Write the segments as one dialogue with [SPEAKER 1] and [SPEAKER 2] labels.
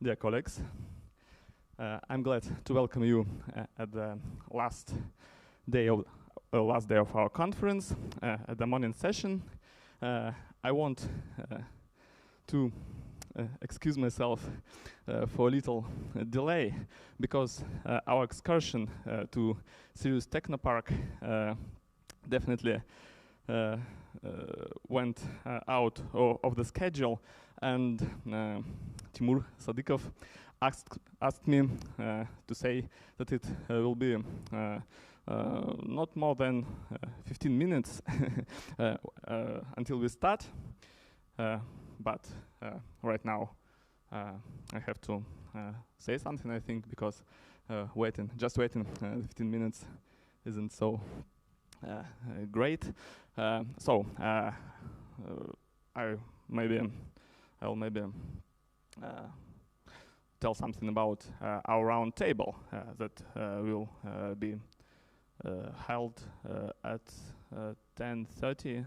[SPEAKER 1] Dear colleagues, I'm glad to welcome you at the last day of our conference, at the morning session. I want to excuse myself for a little delay, because our excursion to Sirius Technopark definitely went out of the schedule, and Timur Sadikov asked me to say that it will be not more than 15 minutes until we start, but right now I have to say something, I think, because just waiting 15 minutes isn't so great. So I'll maybe tell something about our round table that will be held at 10:30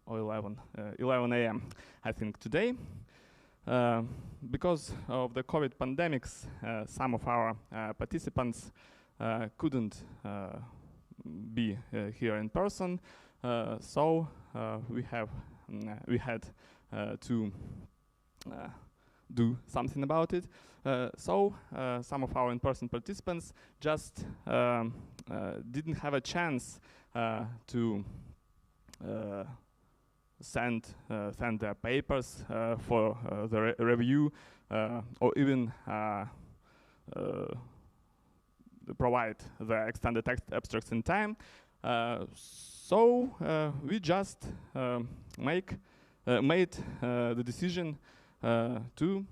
[SPEAKER 1] or 11 a.m. I think today. Because of the COVID pandemics, some of our participants couldn't be here in person, so we had to do something about it. So some of our in-person participants just didn't have a chance to send their papers for the review, or even provide the extended text abstracts in time. So we just made the decision to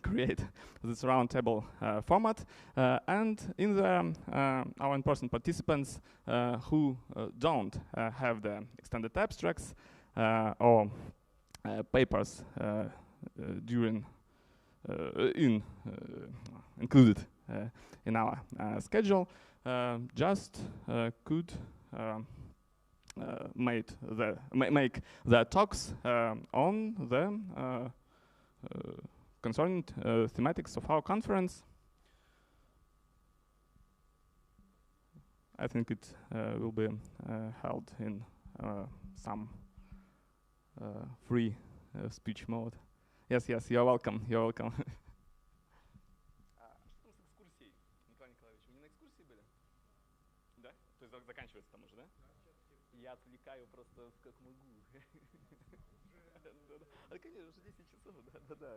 [SPEAKER 1] create this roundtable format, and in the our in-person participants who don't have the extended abstracts or papers included in our schedule, just could make the talks on the concerning thematics of our conference. I think it will be held in some free speech mode. Yes, you're welcome. You're welcome. Заканчивается там уже, да? Я отвлекаю просто как могу. Конечно, уже 10 часов, да.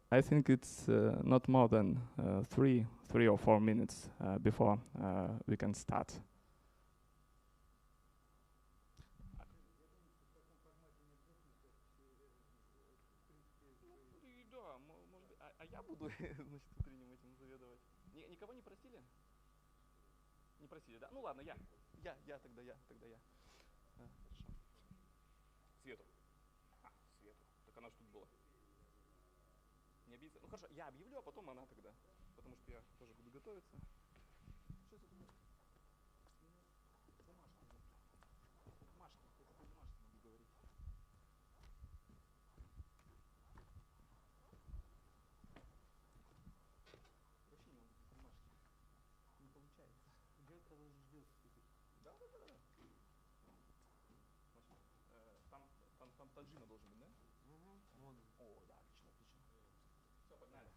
[SPEAKER 1] I think it's not more than 3 or 4 minutes before we can start. Да, может быть, а я буду, значит, утренним этим заведовать. Никого не просили? Не просили, да? Ну ладно, я. Тогда я. Хорошо. Свету. Свету. Так она же тут была. Не обидится. Ну хорошо, я объявлю, а потом она тогда. Потому что я тоже буду готовиться. Что это такое? Маша, я такой Маша могу говорить. Вообще не могу без Машки. Не получается. Где-то ждет. Да. Там Tajima должен быть, да? О, да, отлично. Все, погнали.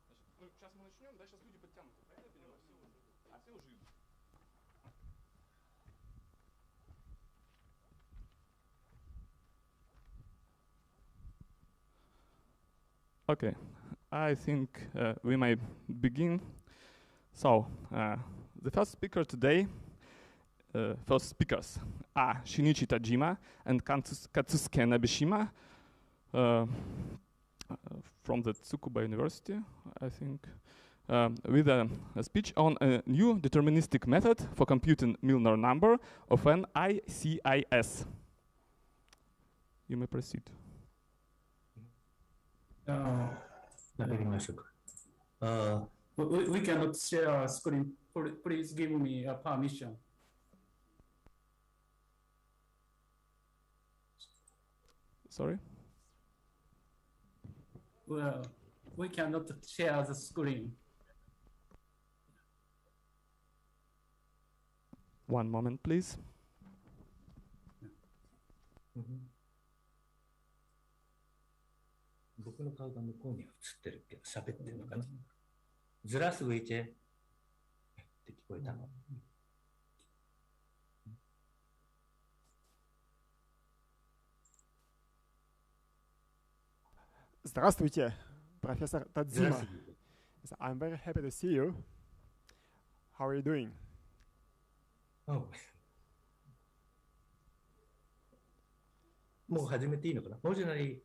[SPEAKER 1] Значит, ну, сейчас мы начнем, да, сейчас люди подтянутся, правильно я понимаю? Все уже идут. Okay, I think we may begin. So, the first speakers are Shinichi Tajima and Katsusuke Nabeshima from the Tsukuba University, I think, with a speech on a new deterministic method for computing Milnor number of an ICIS. You may proceed.
[SPEAKER 2] We cannot share screen. Please give me a permission.
[SPEAKER 1] Sorry?
[SPEAKER 2] well, we cannot share the screen.
[SPEAKER 1] One moment, please.
[SPEAKER 3] 僕の顔が向こうに映ってるけど喋ってるのかな。ずらす上行けって聞こえたの。
[SPEAKER 4] Здравствуйте, профессор Tajima. I'm very happy to see you. How are you doing?
[SPEAKER 3] Oh. もう始めていいのかな。もうじゃない。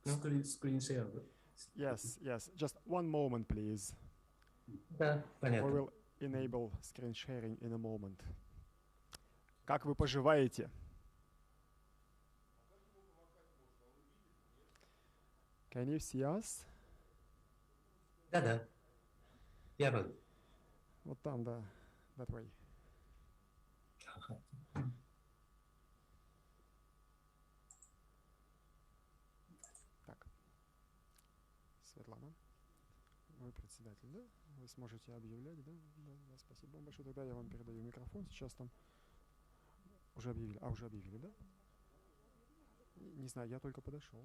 [SPEAKER 2] Screen share.
[SPEAKER 4] Yes, yes. Just one moment, please.
[SPEAKER 3] Да, понятно.
[SPEAKER 4] We will enable screen sharing in a moment. Как вы поживаете? Can you see us?
[SPEAKER 3] Да. Я могу.
[SPEAKER 4] Вот там, да. That way. Так. Светлана, вы председатель, да? Вы сможете объявлять, да? Да, спасибо вам большое. Тогда я вам передаю микрофон. Сейчас там уже объявили. Уже объявили, да? Не знаю, я только подошел.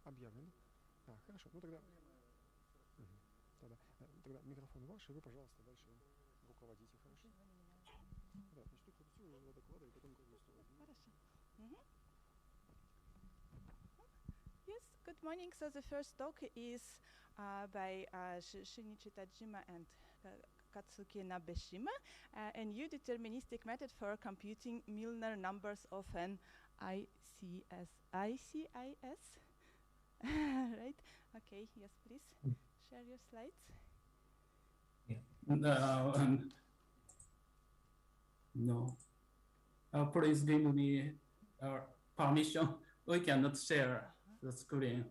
[SPEAKER 4] Объявлено. Хорошо. Ну тогда... Тогда микрофон ваш, и вы, пожалуйста, дальше руководите, хорошо? Да, значит, тут все уже доклады, и потом
[SPEAKER 5] Хорошо. Yes, good morning. So the first talk is by Shinichi, Tajima, and Katsusuke Nabeshima, a new deterministic method for computing Milnor numbers of an ICIS. Right? Okay, yes, please. Share your slides.
[SPEAKER 2] No. Please give me permission. We cannot share the screen.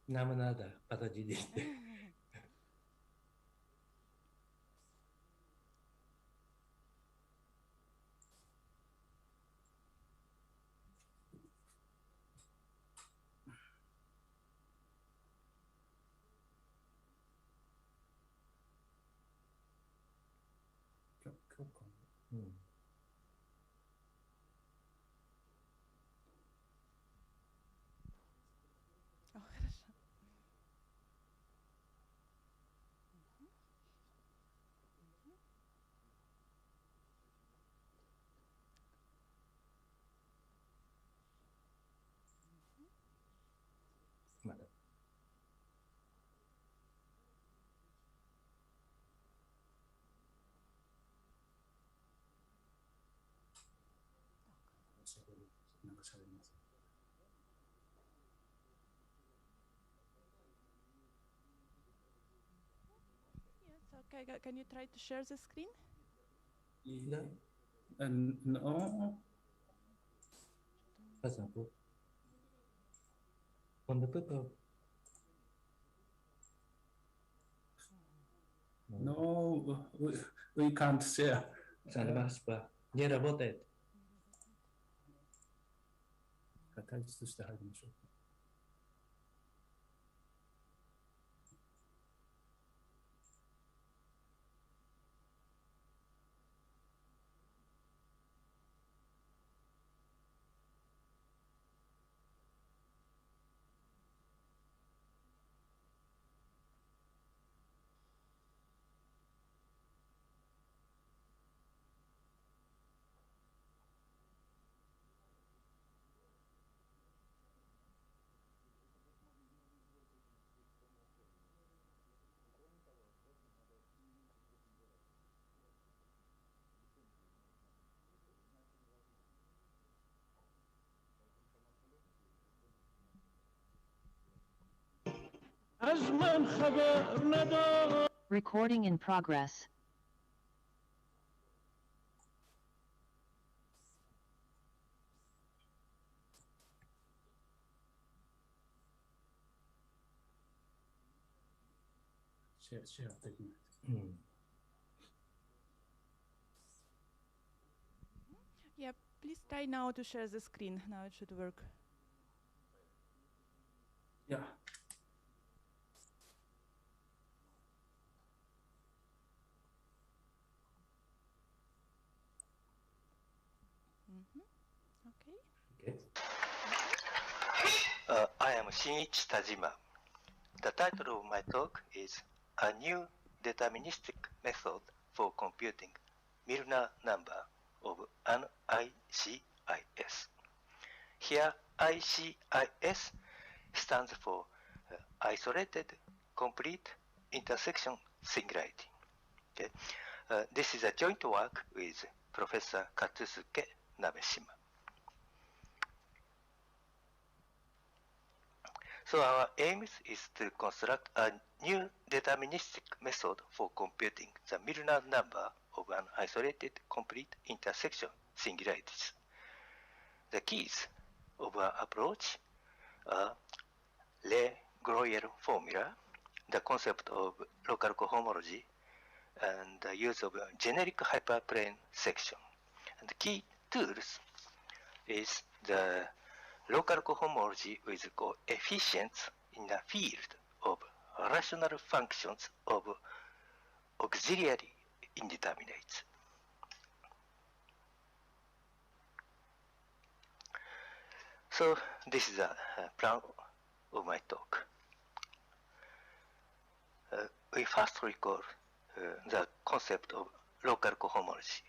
[SPEAKER 3] Нам надо, подождите.
[SPEAKER 5] Хорошо. Yes, okay. Can you try to share the screen?
[SPEAKER 2] No.
[SPEAKER 3] On the paper.
[SPEAKER 2] No, we can't share.
[SPEAKER 3] Ça ne marche pas. Не работает.
[SPEAKER 2] 退出して入りましょう。
[SPEAKER 6] Recording in progress.
[SPEAKER 2] シェアできない。
[SPEAKER 5] Yeah, please try now to share the screen. Now it should work.
[SPEAKER 2] Yeah.
[SPEAKER 5] Okay.
[SPEAKER 7] I am Shinichi Tajima. The title of my talk is A New Deterministic Method for Computing Milnor Number of an ICIS. Here, ICIS stands for Isolated Complete Intersection Singularity. Okay? This is a joint work with Professor Katsusuke Nabeshima. So our aim is to construct a new deterministic method for computing the Milnor number of an isolated complete intersection singularities. The keys of our approach are Le-Groyer formula, the concept of local cohomology, and the use of a generic hyperplane section. And the key tools is the local cohomology with coefficients in a field of rational functions of auxiliary indeterminates. So this is a plan of my talk. We first recall the concept of local cohomology.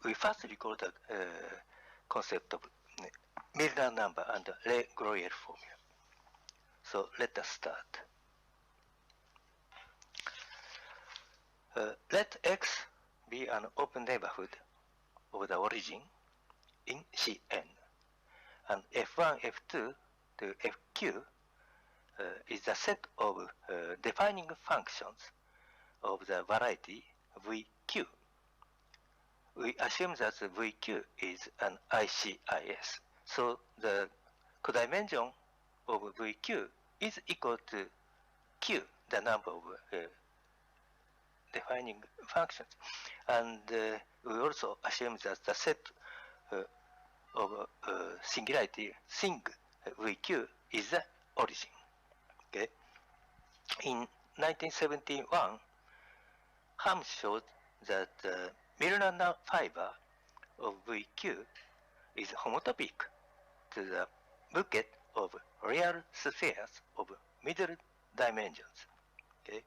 [SPEAKER 7] We first recall the concept of Milnor number and Le-Groyer formula. So let us start. Let X be an open neighborhood of the origin in Cn, and F1, F2 to Fq is the set of defining functions of the variety Vq. We assume that Vq is an ICIS, so the codimension of Vq is equal to Q, the number of defining functions. And we also assume that the set of singularity Sing Vq is the origin. Okay. In 1971, Ham showed that Milnor fiber of Vq is homotopic to the bouquet of real spheres of middle dimensions. Okay?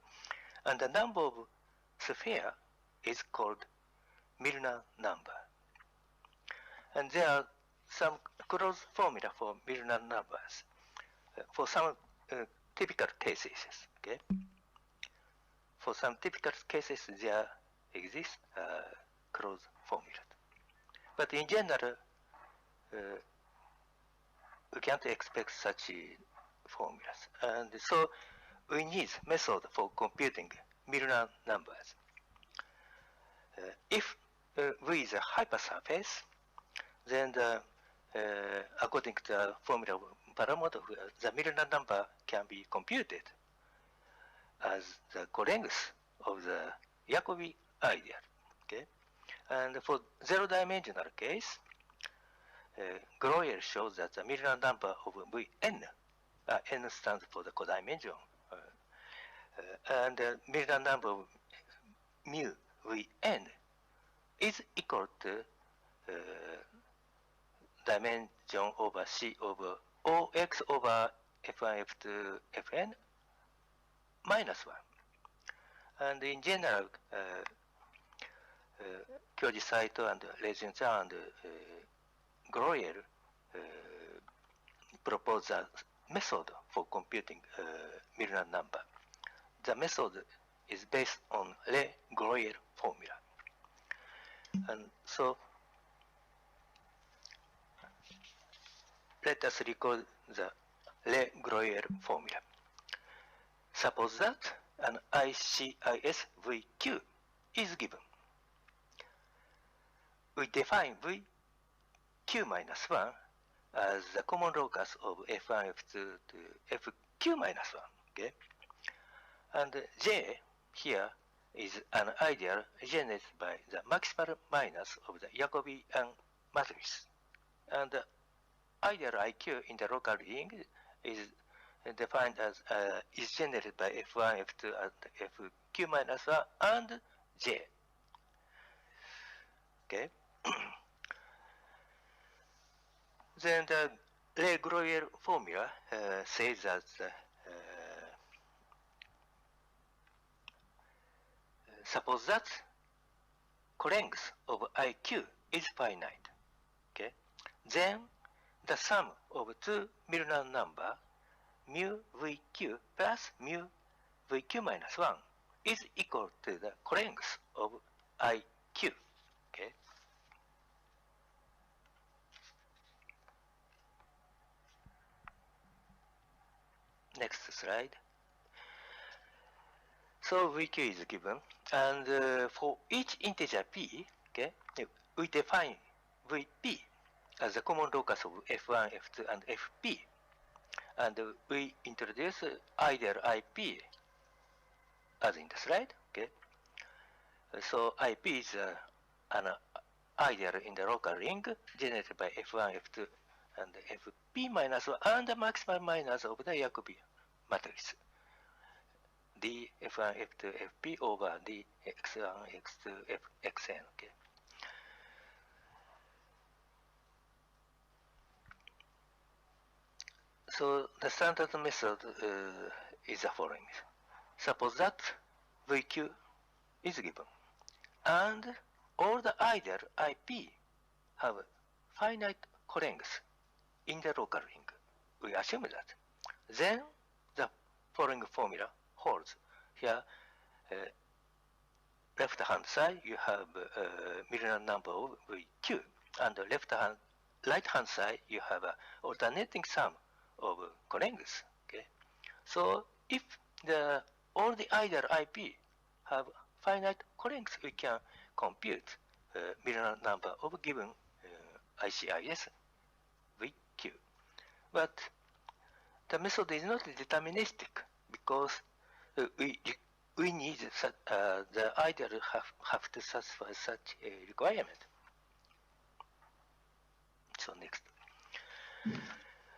[SPEAKER 7] And the number of sphere is called Milnor number. And there are some closed formula for Milnor numbers for some typical cases. Okay? For some typical cases, there exists closed formula. But in general, we can't expect such formulas. And so we need method for computing Milnor numbers. If V is a hypersurface, then according to the formula of Baramotov, the Milnor number can be computed as the colength of the Jacobi ideal. Okay? And for zero-dimensional case, Groyer shows that the Milnor number of Vn, n stands for the codimension, and the Milnor number of mu Vn is equal to dimension over C over Ox over F1, F2, Fn minus 1. And in general, Kyoji Saito and Leijun-chan and Groyer propose a method for computing Milnor number. The method is based on Le-Groyer formula. And so let us recall the Le-Groyer formula. Suppose that an ICIS Vq is given. We define Vq minus 1 as the common locus of F1, F2 to Fq minus 1. Okay? And J here is an ideal generated by the maximal minus of the Jacobian matrix. And the ideal IQ in the local ring is defined as is generated by F1, F2, and FQ minus 1 and J. Okay. Then the Le-Groyer formula says that suppose that length of IQ is finite. Okay. Then the sum of two Milnor number mu VQ plus mu VQ minus 1 is equal to the length of IQ. Okay. Next slide. So VQ is given, and for each integer p, okay, we define Vp as the common locus of F1, F2, and Fp, and we introduce ideal IP as in the slide. Okay, so IP is an ideal in the local ring generated by F1, F2, and Fp minus 1 and the maximal minus of the Jacobi matrix. D F1, F2, Fp over D X1, X2, Xn. Okay. So the standard method is the following. Suppose that VQ is given, and all the ideal IP have finite length in the local ring. We assume that. Then the following formula holds. Here, left hand side you have Milnor number of VQ, and the right hand side you have alternating sum of lengths. Okay, so if all the ideal IP have finite length, we can compute Milnor number of given ICIS VQ. But the method is not deterministic because we need the ideal have to satisfy such a requirement. So next.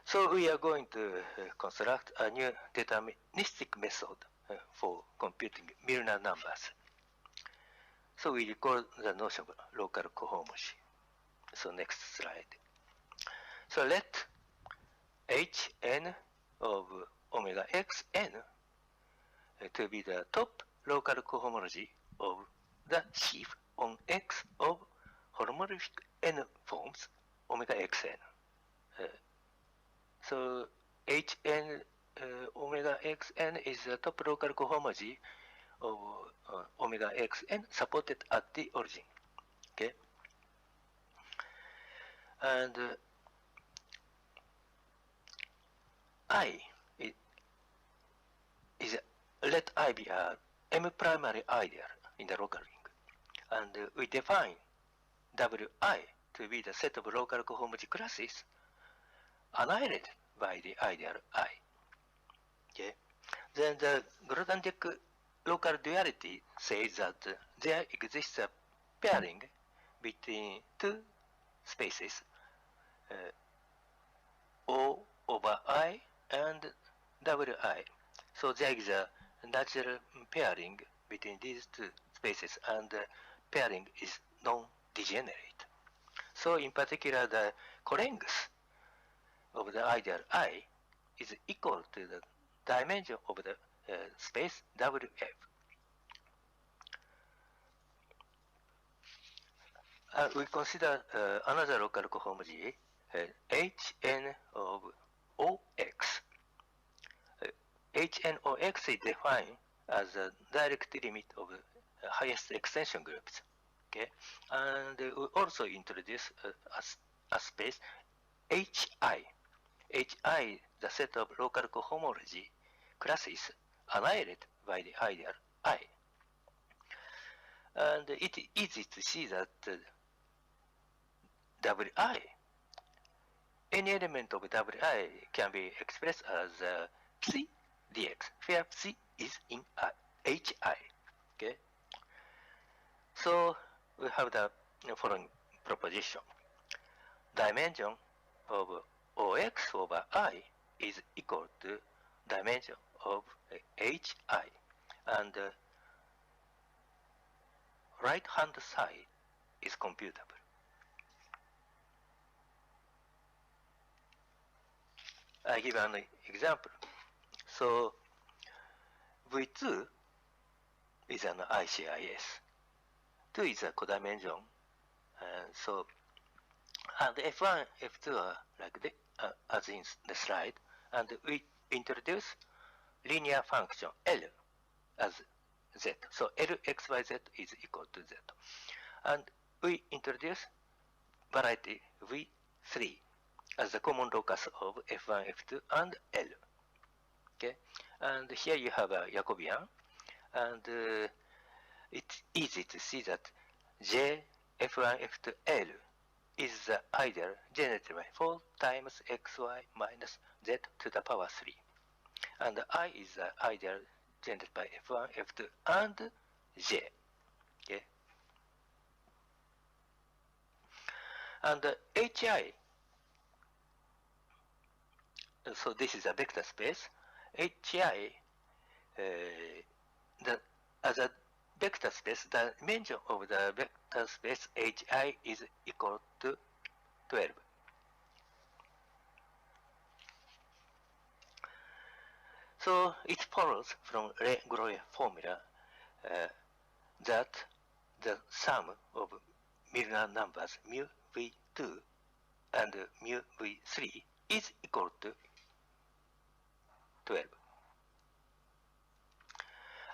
[SPEAKER 7] So we are going to construct a new deterministic method for computing Milnor numbers. So we recall the notion of local cohomology. So next slide. So let Hn of omega xn to be the top local cohomology of the sheaf on X of holomorphic n forms omega xn. So Hn omega xn is the top local cohomology of omega xn supported at the origin. Okay, and I is let I be a M primary ideal in the local ring, and we define Wi to be the set of local cohomology classes annihilated by the ideal I. Okay, then the Grothendieck local duality says that there exists a pairing between two spaces O over I and Wi. So there is a natural pairing between these two spaces, and the pairing is non-degenerate. So in particular, the length of the ideal I is equal to the dimension of the space WF. We consider another local cohomology, Hn of Ox. Hn of X is defined as a direct limit of highest extension groups. Okay, and we also introduce a space Hi. Hi, the set of local cohomology classes annihilated by the ideal I. And it is easy to see that Wi, any element of Wi can be expressed as psi dx, where psi is in HI. Okay. So we have the following proposition. Dimension of OX over I is equal to dimension of HI, and right hand side is computable. I give an example. So V2 is an ICIS. 2 is a codimension, and F1, F2 are like as in the slide, and we introduce linear function L as Z. So Lxyz is equal to Z. And we introduce variety V3 as the common locus of F1, F2, and L. Okay, and here you have a Jacobian, and it's easy to see that J, F1, F2, L is the ideal generated by 4 times xy minus z to the power 3. And I is the ideal generated by F1, F2, and J. Okay. And HI, so this is a vector space. HI, as a vector space, the dimension of the vector space HI is equal to 12. So it follows from Ray-Groyer formula that the sum of Milnor numbers mu v2 and mu v3 is equal to 12.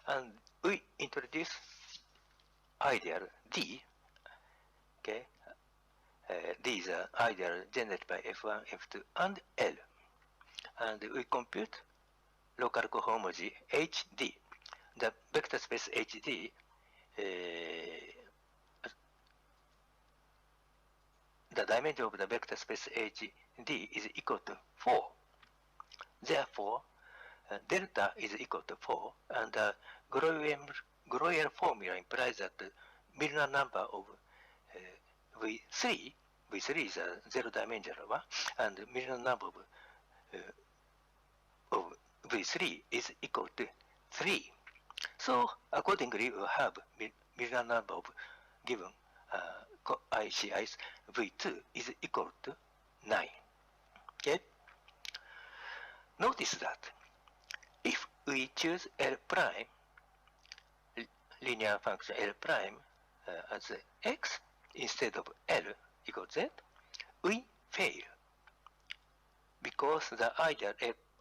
[SPEAKER 7] And we introduce ideal D. Okay, D is an ideal generated by F1, F2, and L. And we compute local cohomology HD. The vector space HD, the dimension of the vector space HD is equal to 4. Therefore, delta is equal to 4, and the Groyer formula implies that the Milnor number of V3 is a zero-dimensional one, and the Milnor number of V3 is equal to 3. So accordingly, we have Milnor number of given ICIS V2 is equal to 9. Okay. Notice that if we choose L prime, linear function L prime as x instead of L equals z, we fail because the ideal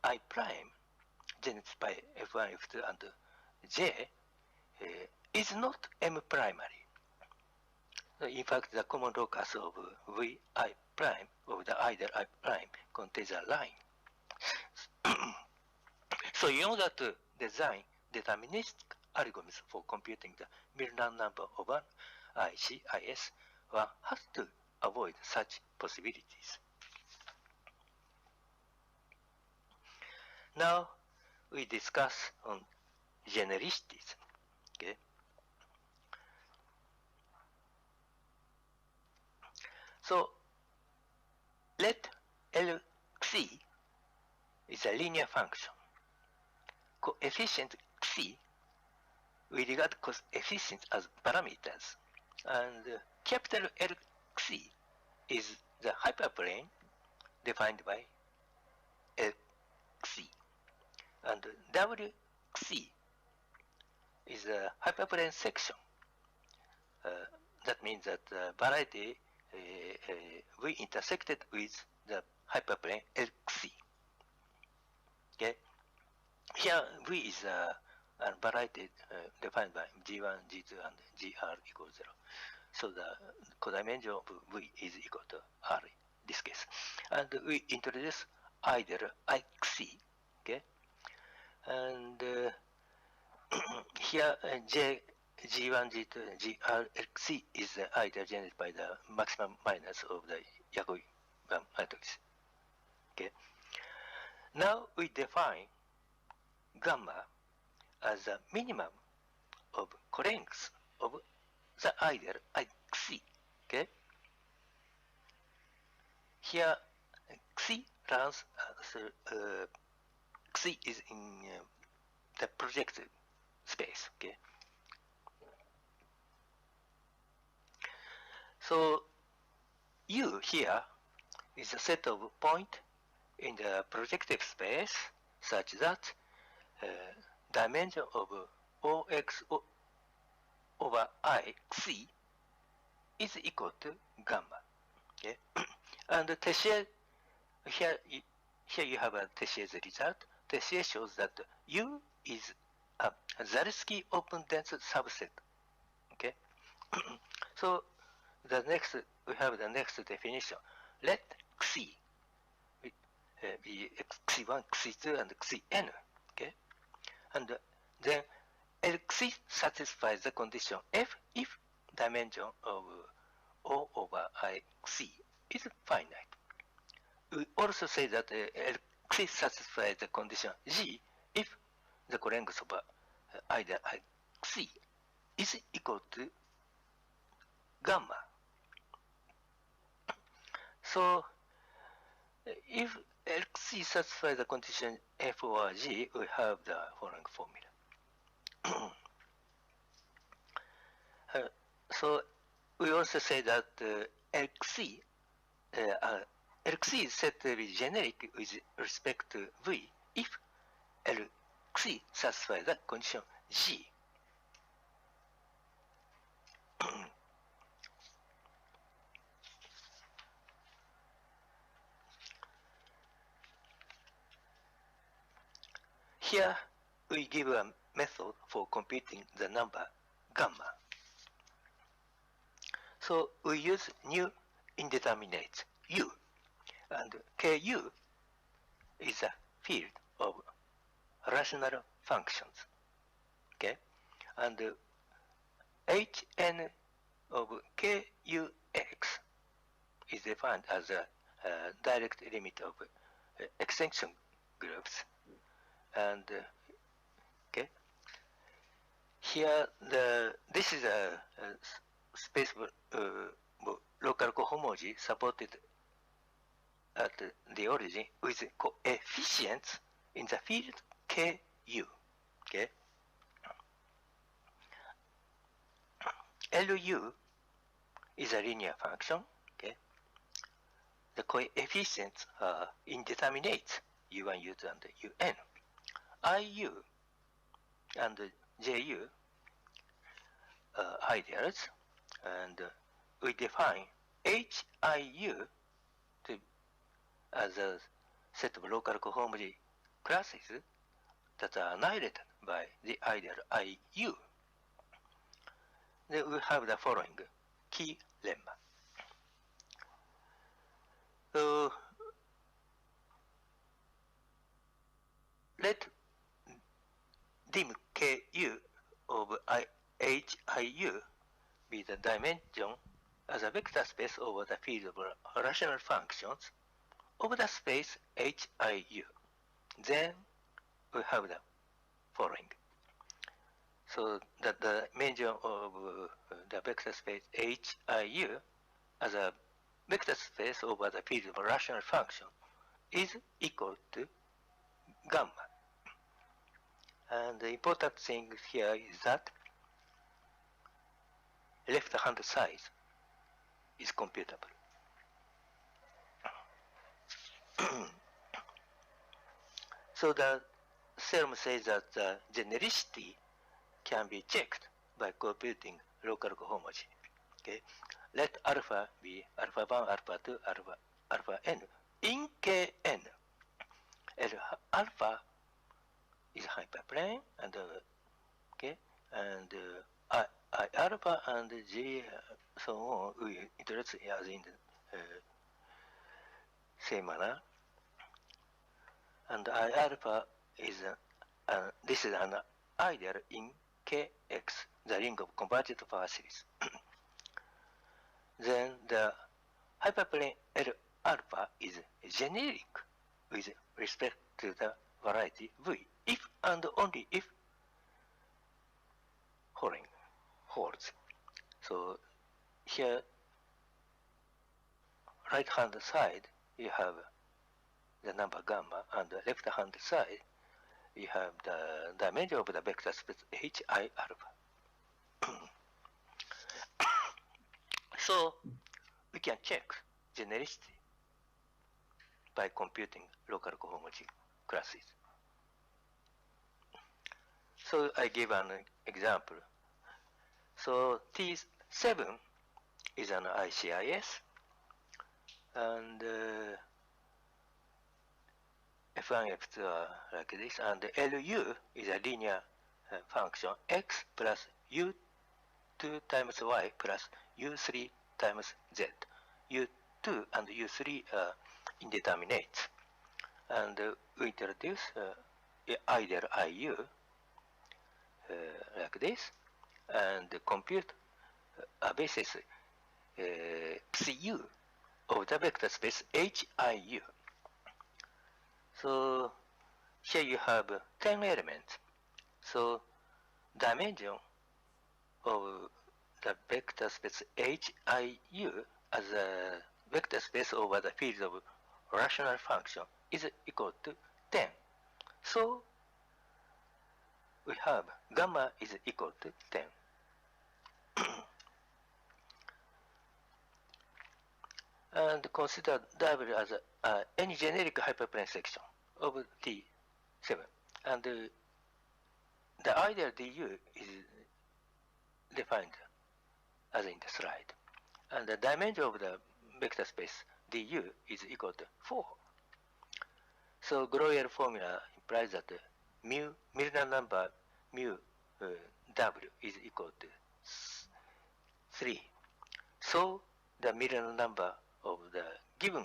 [SPEAKER 7] I prime generated by F1, F2, and J is not M primary. In fact, the common locus of Vi prime of the ideal I prime contains a line. So in order to design deterministic algorithms for computing the Milnor number of an ICIS, one has to avoid such possibilities. Now we discuss on genericities. Okay. So let LC is a linear function. Coefficient C, we regard coefficients as parameters, and capital LC is the hyperplane defined by LC, and WC is a hyperplane section. That means that variety we intersected with the hyperplane LC. Okay. Here V is a variety defined by G1, G2, and GR equals 0. So the codimension of V is equal to R in this case. And we introduce ideal IC. Okay. And here G1, G2, and GRC is the ideal generated by the maximum minus of the Jacobi matrix. Okay. Now we define gamma as a minimum of colengths of the ideal Xi. Okay? Here, Xi runs, Xi is in the projective space. Okay? So, U here is a set of points in the projective space such that dimension of OX over I Xi is equal to gamma. Okay? And Tessier, here you have a Tessier's result. Tessier shows that U is a Zariski open dense subset. Okay? So we have the next definition. Let Xi be Xi1, Xi2, and Xn. Okay? And then Xi satisfies the condition F if dimension of O over I Xi is finite. We also say that Xi satisfies the condition G if the colength of either I Xi is equal to gamma. So if Xi satisfies the condition F over G, we have the following formula. So we also say that Xi is said to be generic with respect to V if Xi satisfies the condition G. Here we give a method for computing the number gamma. So we use new indeterminate U, and Ku is a field of rational functions. Okay, and Hn of Kux is defined as a direct limit of extension groups. And okay, here this is a space local cohomology supported at the origin with coefficients in the field Ku. Okay, Lu is a linear function. Okay, the coefficients are indeterminate U1, U2, and Un. IU and JU ideals, and we define HIU as a set of local cohomology classes that are annihilated by the ideal IU. Then we have the following key lemma. So let dim Ku of HIU be the dimension as a vector space over the field of rational functions over the space HIU. Then we have the following. So that the dimension of the vector space HIU as a vector space over the field of rational function is equal to gamma. And the important thing here is that left-hand side is computable. So the theorem says that the genericity can be checked by computing local cohomology. Okay, let alpha be alpha 1, alpha 2, alpha n in Kn. Alpha is hyperplane, and okay, and I alpha and J so on we introduce as in the same manner, and I alpha is this is an ideal in Kx, the ring of convergent power series. Then the hyperplane L alpha is generic with respect to the variety V, if and only if holds. So here, right hand side, you have the number gamma, and the left hand side, you have the dimension of the vector space hi alpha. So we can check genericity by computing local cohomology classes. So I give an example. So T7 is an ICIS, and F1, F2 are like this, and LU is a linear function x plus u2 times y plus u3 times z. u2 and u3 are indeterminate, and we introduce either IU like this, and compute a basis psi of the vector space HIU. So here you have 10 elements. So dimension of the vector space HIU as a vector space over the field of rational function is equal to 10. So we have gamma is equal to 10. And consider W as any generic hyperplane section of T7. And the ideal du is defined as in the slide. And the dimension of the vector space du is equal to 4. So Groyer formula implies that Milnor number mu W is equal to 3. So the Milnor number of the given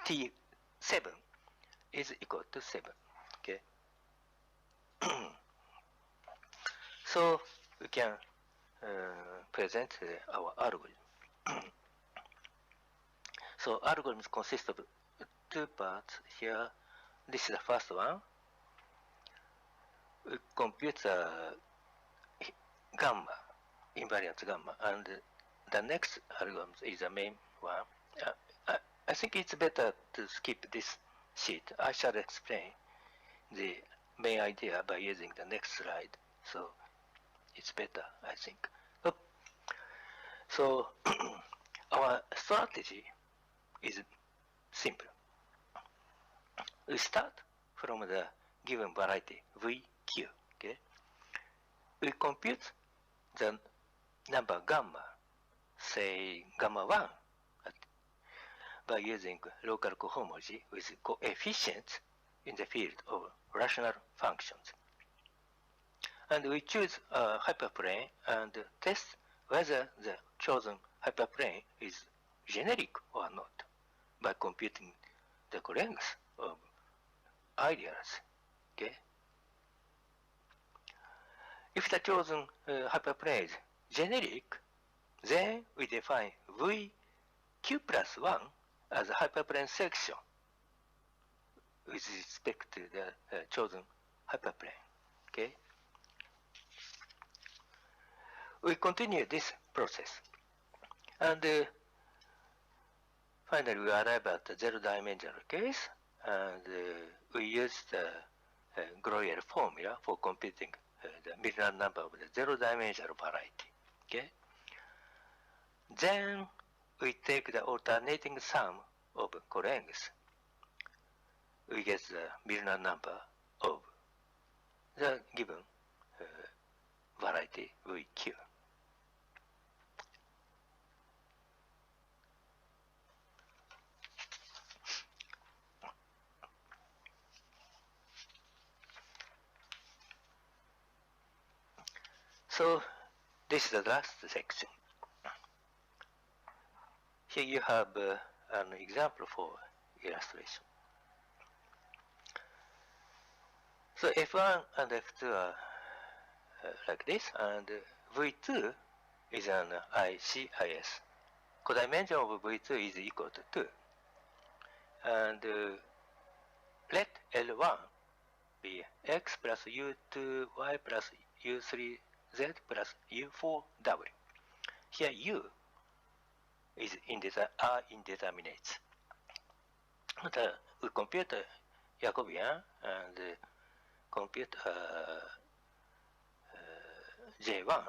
[SPEAKER 7] T7 is equal to 7. Okay. So we can present our algorithm. So algorithms consist of two parts here. This is the first one. We compute the gamma, invariant gamma, and the next algorithm is the main one. I think it's better to skip this sheet. I shall explain the main idea by using the next slide. So it's better, I think. So our strategy is simple. We start from the given variety VQ. Okay? We compute the number gamma, say gamma 1, by using local cohomology with coefficients in the field of rational functions. And we choose a hyperplane and test whether the chosen hyperplane is generic or not by computing the length of ideals. Okay? If the chosen hyperplane is generic, then we define VQ plus 1 as a hyperplane section with respect to the chosen hyperplane. Okay? We continue this process, and finally we arrive at the zero-dimensional case, and we use the Groyer formula for computing the Milnor number of the zero-dimensional variety. Okay? Then we take the alternating sum of colengths. We get the Milnor number of the given variety VQ. So this is the last section. Here you have an example for illustration. So F1 and F2 are like this, and V2 is an ICIS. Codimension of V2 is equal to 2. And let L1 be x plus u2y plus u3z plus u4w. Here u is are indeterminates. But we compute Jacobian and compute J1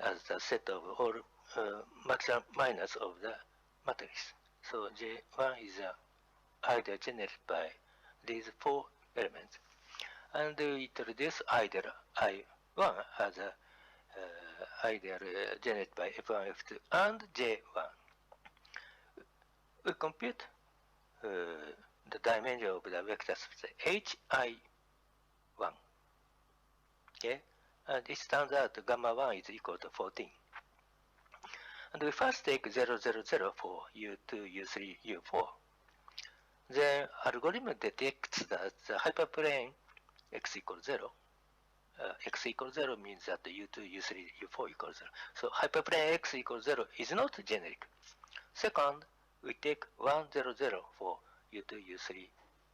[SPEAKER 7] as the set of all maximum minus of the matrix. So J1 is either generated by these four elements. And we introduce either I1 as either generated by F1, F2, and J1. We compute the dimension of the vector space Hi1. Okay? And it turns out gamma 1 is equal to 14. And we first take 0, 0, 0 for U2, U3, U4. The algorithm detects that the hyperplane x equals 0. X equals 0 means that the U2, U3, U4 equals 0. So hyperplane x equals 0 is not generic. Second, we take 1, 0, 0 for U2, U3,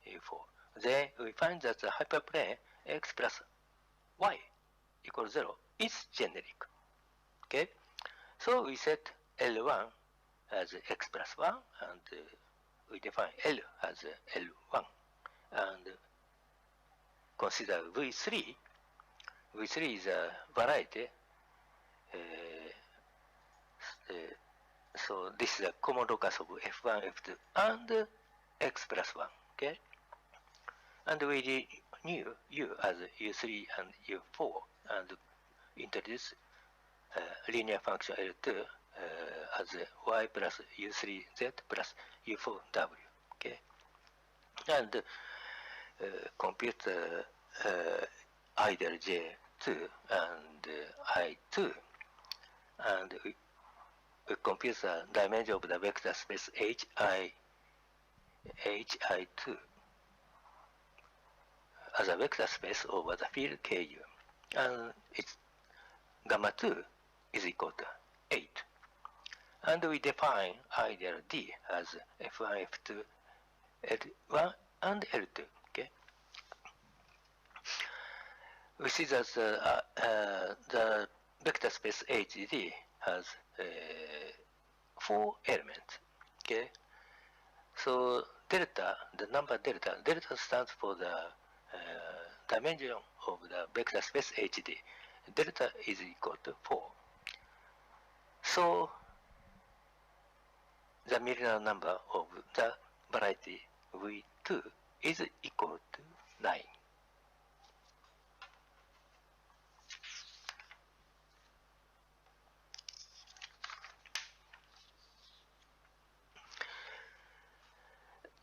[SPEAKER 7] U4. Then we find that the hyperplane x plus y equals 0 is generic. Okay? So we set L1 as x plus 1 and we define L as L1 and consider V3. V3 is a variety. So this is a common locus of F1, F2 and x plus 1. Okay? And we knew U as U3 and U4 and introduce linear function L2 as y plus u3z plus u4w. Okay, and compute either j2 and I2, and we compute the dimension of the vector space Hi2 as a vector space over the field Ku, and its gamma 2 is equal to 8. And we define either D as F1, F2, L1, and L2. Okay. We see that the vector space HD has 4 elements. Okay. So delta, the number delta stands for the dimension of the vector space HD. Delta is equal to 4. So the Milnor number of the variety V2 is equal to 9.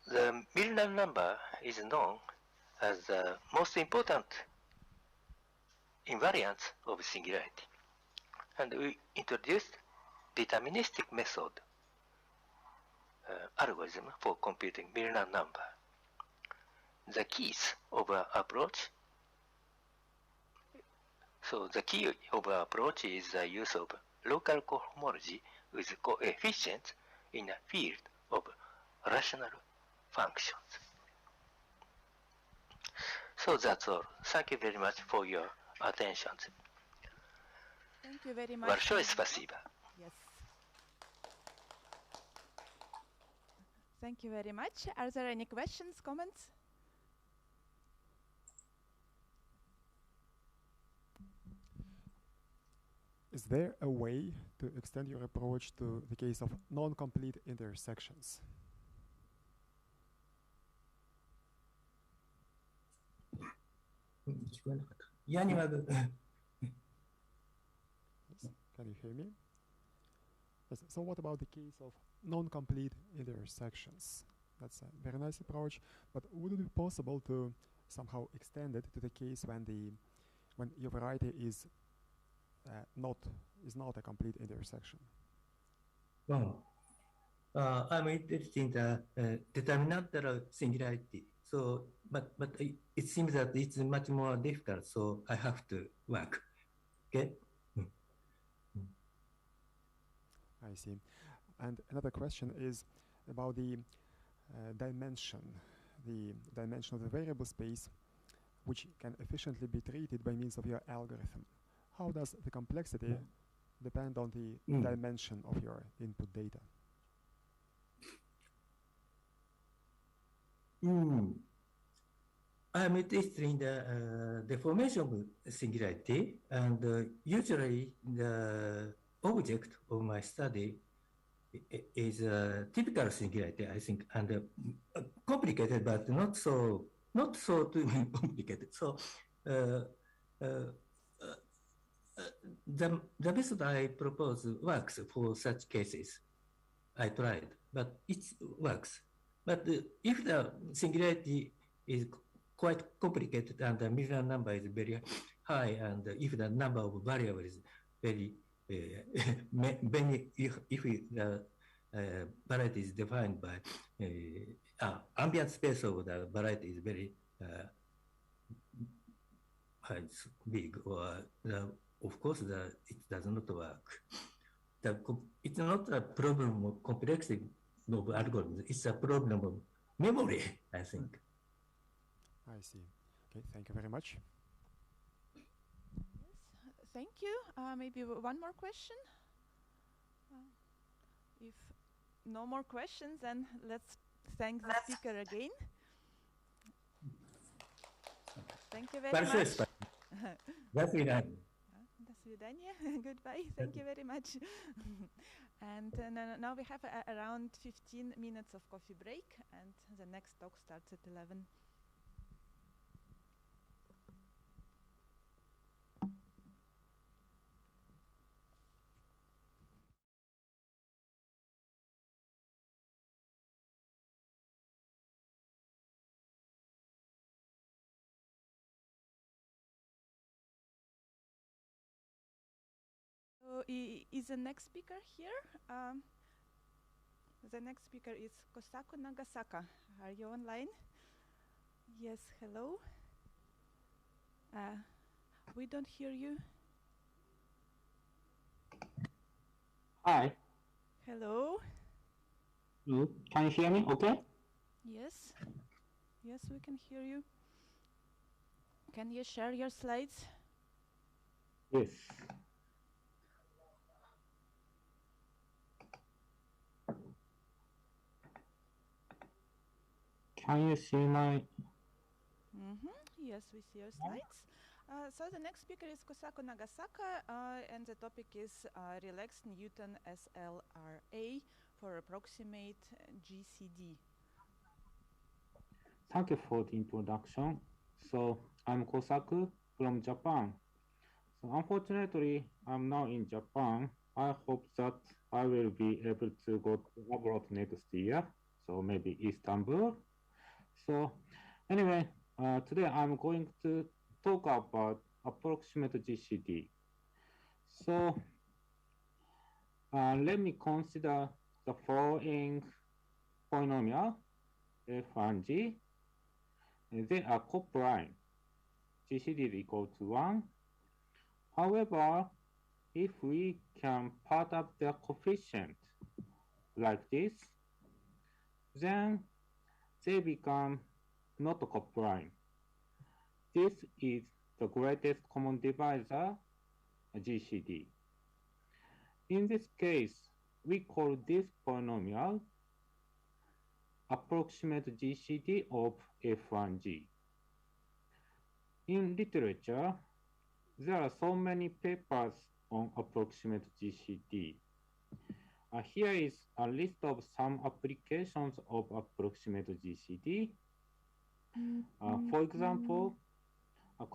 [SPEAKER 7] The Milnor number is known as the most important invariant of singularity. And we introduced deterministic method algorithm for computing Milnor number. The keys of our approach. So the key of our approach is the use of local cohomology with coefficients in a field of rational functions. So that's all. Thank you very much for your attention.
[SPEAKER 5] Thank you very much.
[SPEAKER 7] Большое спасибо.
[SPEAKER 5] Yes. Thank you very much. Are there any questions, comments?
[SPEAKER 4] Is there a way to extend your approach to the case of non-complete intersections? Can you hear me? Yes. So what about the case of non-complete intersections? That's a very nice approach, but would it be possible to somehow extend it to the case when your variety is not a complete intersection?
[SPEAKER 3] Well, I'm interested in the determinantal singularity. So, but it seems that it's much more difficult. So I have to work. Okay.
[SPEAKER 4] I see. And another question is about the dimension of the variable space which can efficiently be treated by means of your algorithm. How does the complexity depend on the dimension of your input data?
[SPEAKER 3] I'm interested in the deformation of singularity, and usually the object of my study is a typical singularity, I think, and complicated, but not so too complicated. So the method I propose works for such cases. I tried, but it works. But if the singularity is quite complicated and the Milnor number is very high, and if the number of variables is very many, if the variety is defined by ambient space of the variety is very big, or of course it does not work. It's not a problem of complexity of algorithms, it's a problem of memory, I think.
[SPEAKER 4] I see. Okay, thank you very much.
[SPEAKER 5] Yes, thank you. Maybe one more question? If no more questions, then let's thank the speaker again. Thank you very much.
[SPEAKER 3] До свидания.
[SPEAKER 5] До свидания. Goodbye. Thank you very much. And now we have around 15 minutes of coffee break, and the next talk starts at 11. So is the next speaker here? The next speaker is Kosaku Nagasaka. Are you online? Yes, hello. We don't hear you.
[SPEAKER 8] Hi.
[SPEAKER 5] Hello.
[SPEAKER 8] Can you hear me okay?
[SPEAKER 5] Yes. Yes, we can hear you. Can you share your slides?
[SPEAKER 8] Yes. Can you see my...
[SPEAKER 5] Yes, we see your slides. So the next speaker is Kosaku Nagasaka, and the topic is relaxed NewtonSLRA for approximate GCD.
[SPEAKER 8] Thank you for the introduction. So I'm Kosaku from Japan. So unfortunately, I'm now in Japan. I hope that I will be able to go to abroad next year. So maybe Istanbul. So anyway, today I'm going to talk about approximate GCD. So let me consider the following polynomial, f and g. They are coprime. GCD is equal to 1. However, if we can part up their coefficient like this, then they become not coprime. This is the greatest common divisor, GCD. In this case, we call this polynomial approximate GCD of f and g. In literature, there are so many papers on approximate GCD. Here is a list of some applications of approximate GCD. For example,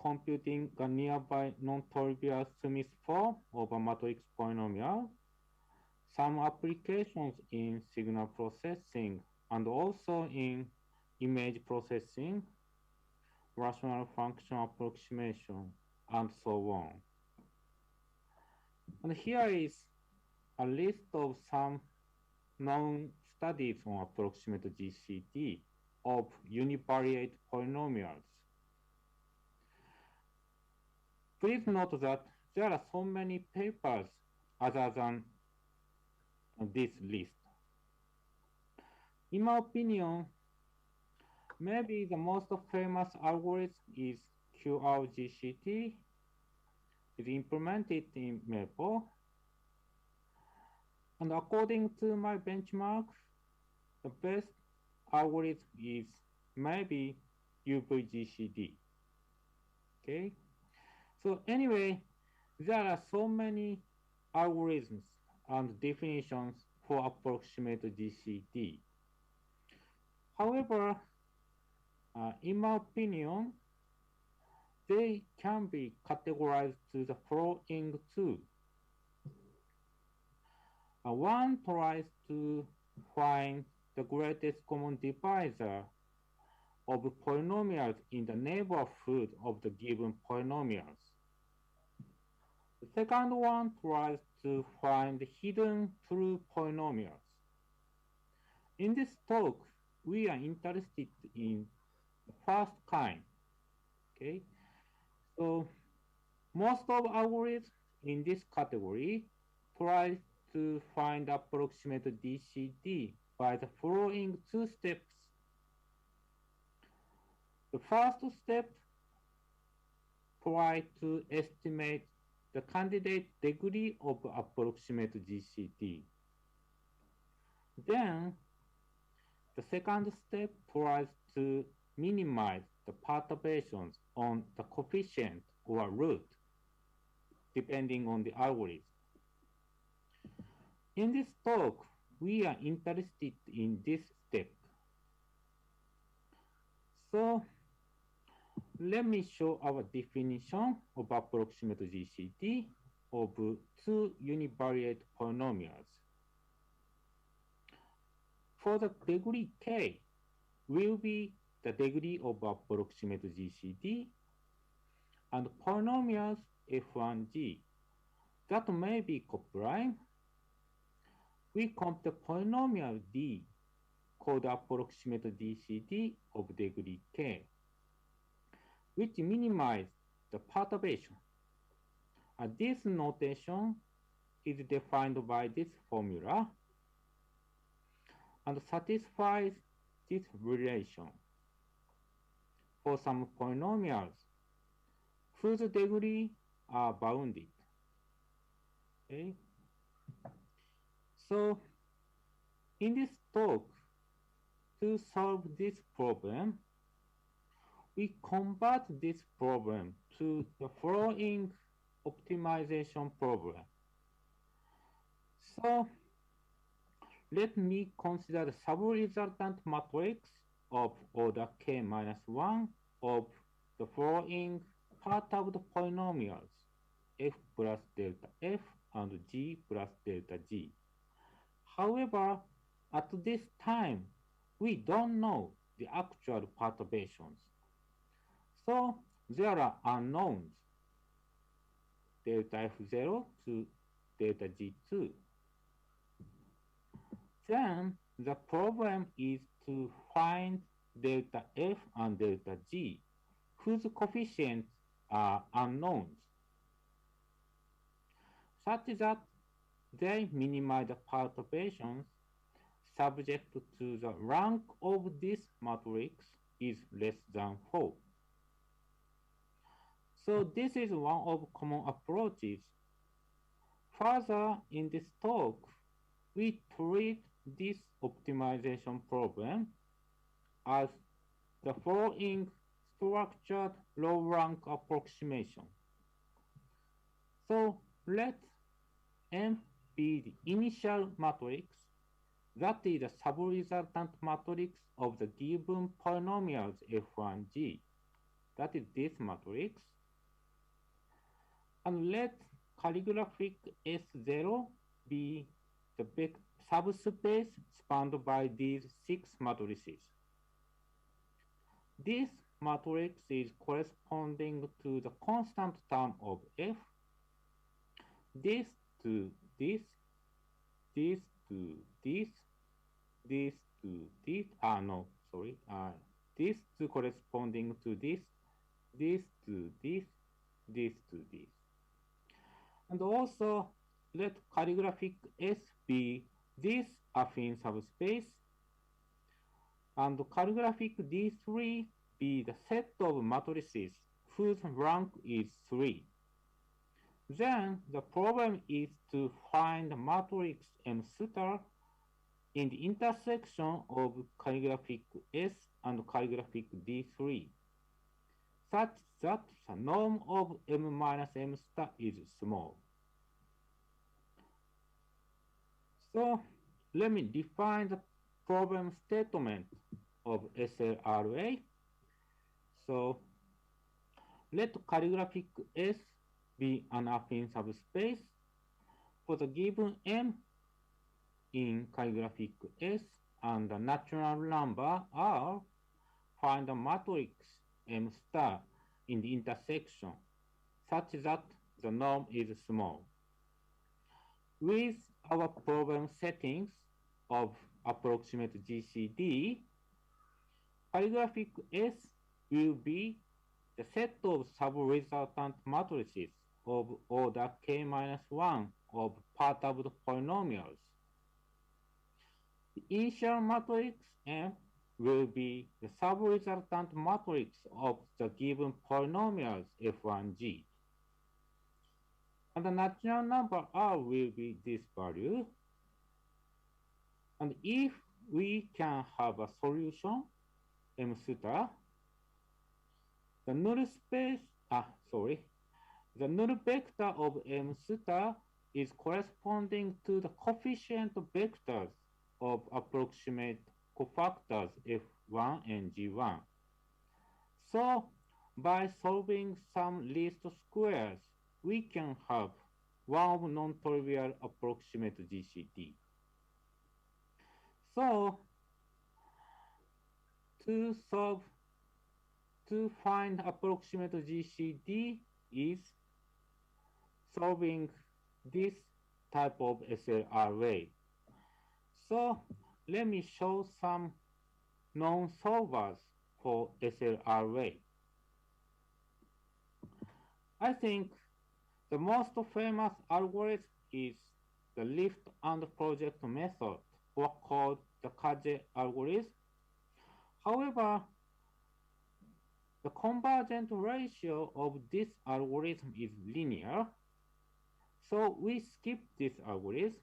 [SPEAKER 8] computing a nearby non-trivial Smith form of a matrix polynomial, some applications in signal processing, and also in image processing, rational function approximation, and so on. And here is a list of some known studies on approximate GCD of univariate polynomials. Please note that there are so many papers other than this list. In my opinion, maybe the most famous algorithm is QRGCT is implemented in Maple. And according to my benchmark, the best algorithm is maybe UVGCD. Okay. So anyway, there are so many algorithms and definitions for approximate GCD. However, in my opinion, they can be categorized to the following two. One tries to find the greatest common divisor of polynomials in the neighborhood of the given polynomials. The second one tries to find hidden true polynomials. In this talk, we are interested in the first kind. Okay, so most of algorithms in this category try to find approximate DCD by the following two steps. The first step tries to estimate the candidate degree of approximate GCD. Then, the second step tries to minimize the perturbations on the coefficient or root, depending on the algorithm. In this talk, we are interested in this step. So, let me show our definition of approximate GCD of two univariate polynomials. For the degree k will be the degree of approximate GCD, and polynomials f1g that may be coprime. We compute polynomial d called approximate DCD of degree k, which minimizes the perturbation. This notation is defined by this formula and satisfies this relation for some polynomials whose degree are bounded. Okay? So, in this talk, to solve this problem, we convert this problem to the following optimization problem. So, let me consider the subresultant matrix of order k-1 of the following perturbed polynomials f plus delta f and g plus delta g. However, at this time, we don't know the actual perturbations. So there are unknowns, delta f0 to delta g2. Then the problem is to find delta f and delta g, whose coefficients are unknowns, such that they minimize the perturbations subject to the rank of this matrix is less than 4. So this is one of common approaches. Further, in this talk, we treat this optimization problem as the following structured low-rank approximation. So let M be the initial matrix, that is the subresultant matrix of the given polynomials f1g, that is this matrix, and let calligraphic S0 be the subspace spanned by these 6 matrices. This matrix is corresponding to the constant term of f, this to this, this to this, this to this, this to corresponding to this, this to this, this to this. And also, let calligraphic S be this affine subspace, and calligraphic D3 be the set of matrices whose rank is 3. Then the problem is to find the matrix M star in the intersection of calligraphic S and calligraphic D3, such that the norm of M minus M star is small. So let me define the problem statement of SLRA. So let calligraphic S be an affine subspace for the given M in calligraphic S and the natural number R. Find the matrix M star in the intersection such that the norm is small. With our problem settings of approximate GCD, calligraphic S will be the set of sub-resultant matrices of order k-1 of perturbed polynomials. The initial matrix M will be the sub-resultant matrix of the given polynomials f1g. And the natural number R will be this value. And if we can have a solution M star, the null space, the null vector of M star is corresponding to the coefficient vectors of approximate cofactors F1 and G1. So by solving some least squares, we can have one non-trivial approximate GCD. So to find approximate GCD is solving this type of SLRA. So let me show some non-solvers for SLRA. I think the most famous algorithm is the lift and project method, or called the Kaje algorithm. However, the convergent ratio of this algorithm is linear, so we skip this algorithm.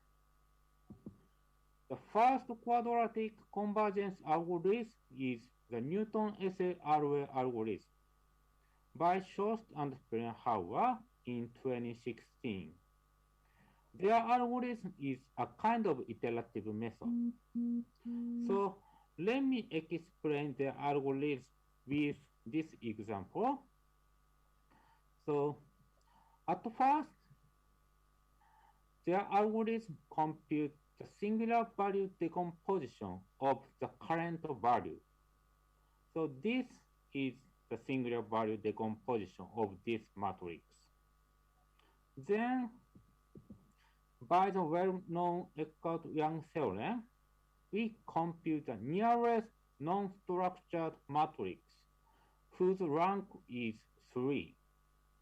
[SPEAKER 8] The first quadratic convergence algorithm is the NewtonSLRA algorithm by Schost and Sperrenhauer in 2016. Their algorithm is a kind of iterative method. So let me explain the algorithm with this example. So at first, their algorithm computes the singular value decomposition of the current value. So this is the singular value decomposition of this matrix. Then, by the well-known Eckart-Young theorem, we compute the nearest non-structured matrix whose rank is 3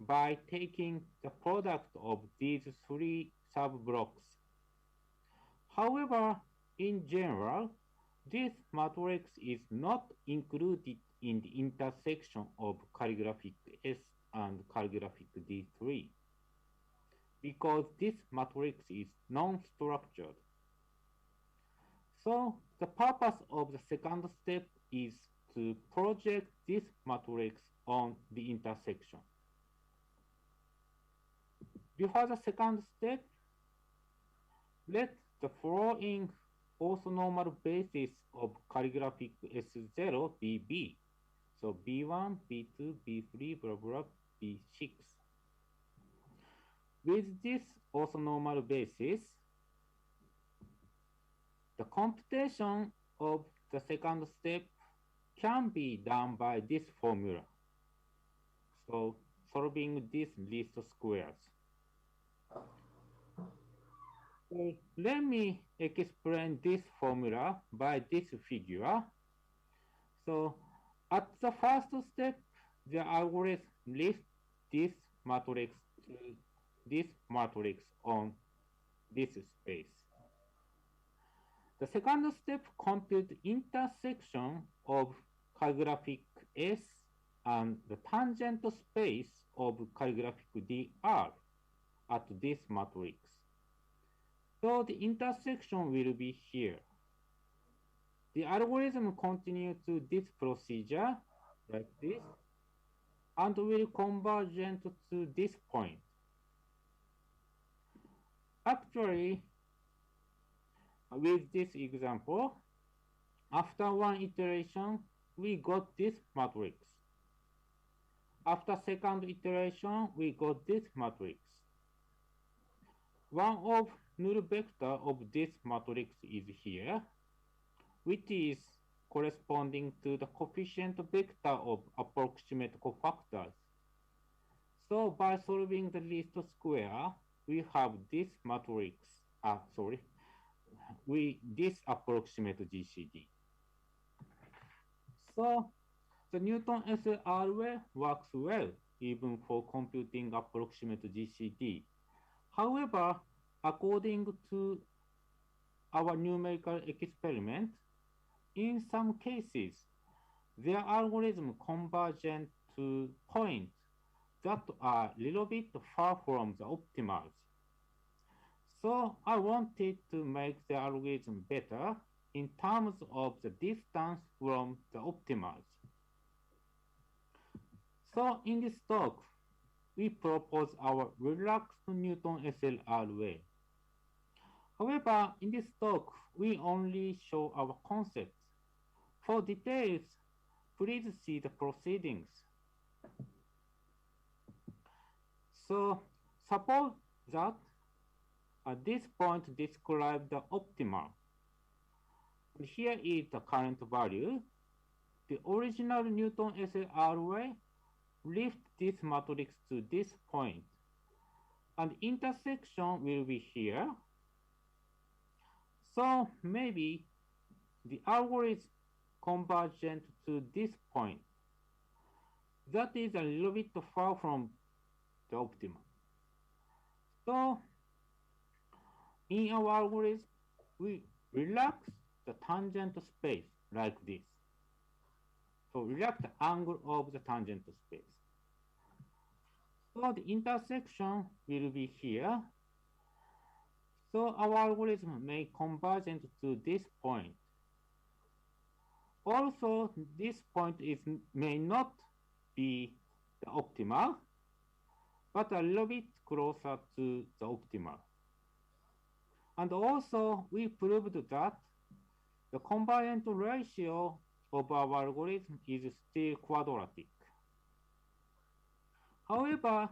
[SPEAKER 8] by taking the product of these 3 sub-blocks. However, in general, this matrix is not included in the intersection of calligraphic S and calligraphic D3 because this matrix is non-structured. So the purpose of the second step is to project this matrix on the intersection. Before the second step, let the following orthonormal basis of calligraphic S0 be B. So B1, B2, B3, blah, blah, B6. With this orthonormal basis, the computation of the second step can be done by this formula. So solving these least squares. So let me explain this formula by this figure. So at the first step, the algorithm lifts this matrix to this matrix on this space. The second step computes intersection of calligraphic S and the tangent space of calligraphic dr at this matrix. So the intersection will be here. The algorithm continues to this procedure like this and will converge to this point. Actually, with this example, after one iteration, we got this matrix. After second iteration, we got this matrix. One of null vector of this matrix is here, which is corresponding to the coefficient vector of approximate cofactors. So by solving the least square, we have this matrix, this approximate GCD. So the NewtonSLRA works well even for computing approximate GCD. However, according to our numerical experiment, in some cases, their algorithm convergent to points that are a little bit far from the optimals. So I wanted to make the algorithm better in terms of the distance from the optimals. So in this talk, we propose our relaxed NewtonSLRA. However, in this talk, we only show our concepts. For details, please see the proceedings. So suppose that at this point describe the optimal. Here is the current value. The original NewtonSLRA lift this matrix to this point, and intersection will be here. So maybe the algorithm convergent to this point. That is a little bit far from the optimum. So in our algorithm, we relax the tangent space like this. So relax the angle of the tangent space. So the intersection will be here. So our algorithm may converge to this point. Also, this point may not be the optimal, but a little bit closer to the optimal. And also, we proved that the convergence ratio of our algorithm is still quadratic. However,